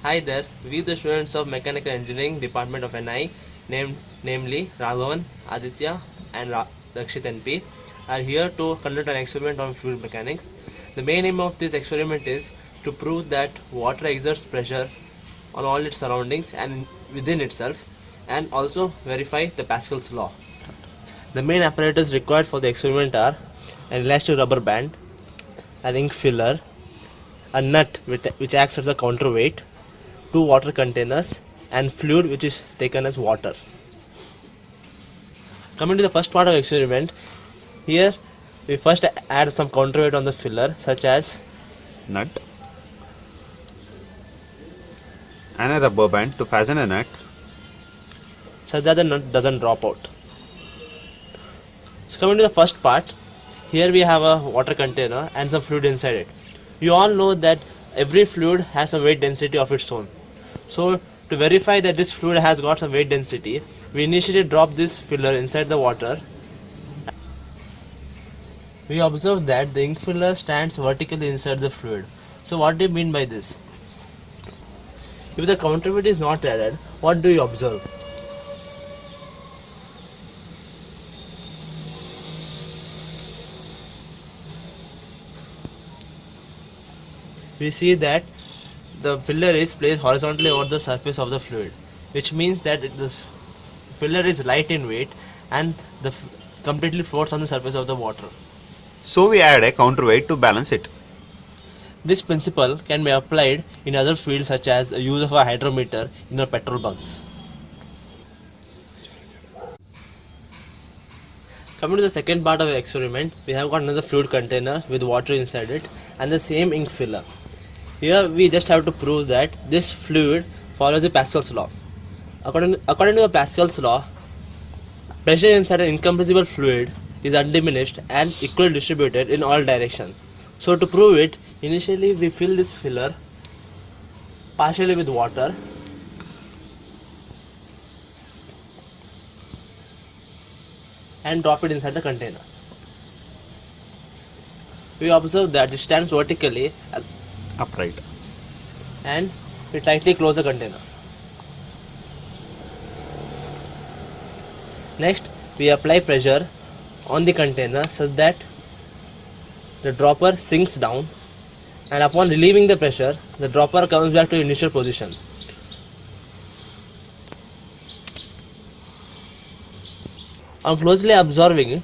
Hi there, we the students of Mechanical Engineering Department of NI, namely Raghavan, Aditya and Rakshit NP, are here to conduct an experiment on fluid mechanics. The main aim of this experiment is to prove that water exerts pressure on all its surroundings and within itself, and also verify the Pascal's law. The main apparatus required for the experiment are an elastic rubber band, an ink filler, a nut which acts as a counterweight, 2 water containers, and fluid which is taken as water. Coming to the first part of the experiment, here we first add some counterweight on the filler such as nut and a rubber band to fasten a nut such that the nut doesn't drop out. So coming to the first part, here we have a water container and some fluid inside it. You all know that every fluid has some weight density of its own. So to verify that this fluid has got some weight density, we initially drop this filler inside the water. We observe that the ink filler stands vertically inside the fluid. So what do you mean by this? If the counterweight is not added, what do you observe? We see that the filler is placed horizontally over the surface of the fluid, which means that the filler is light in weight and completely floats on the surface of the water. So we add a counterweight to balance it. This principle can be applied in other fields such as the use of a hydrometer in the petrol bunks. Coming to the second part of the experiment, we have got another fluid container with water inside it and the same ink filler. Here we just have to prove that this fluid follows the Pascal's law. According to the Pascal's law, pressure inside an incompressible fluid is undiminished and equally distributed in all directions. So to prove it, initially we fill this filler partially with water and drop it inside the container. We observe that it stands vertically Upright. and we tightly close the container. Next, we apply pressure on the container such that the dropper sinks down, and upon relieving the pressure, the dropper comes back to initial position. On closely observing,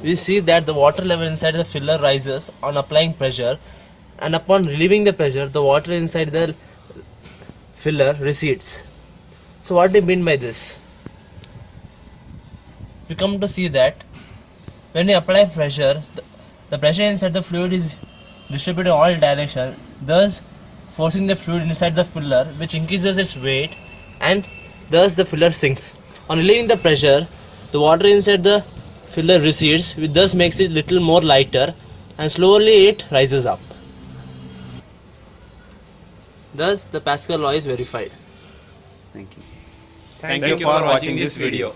we see that the water level inside the filler rises on applying pressure, and upon relieving the pressure, the water inside the filler recedes. So what do you mean by this? We come to see that when we apply pressure, the pressure inside the fluid is distributed in all directions, thus forcing the fluid inside the filler, which increases its weight, and thus the filler sinks. On relieving the pressure, the water inside the filler recedes, which thus makes it little more lighter, and slowly it rises up. Thus the Pascal law is verified. Thank you. Thank you for watching this video.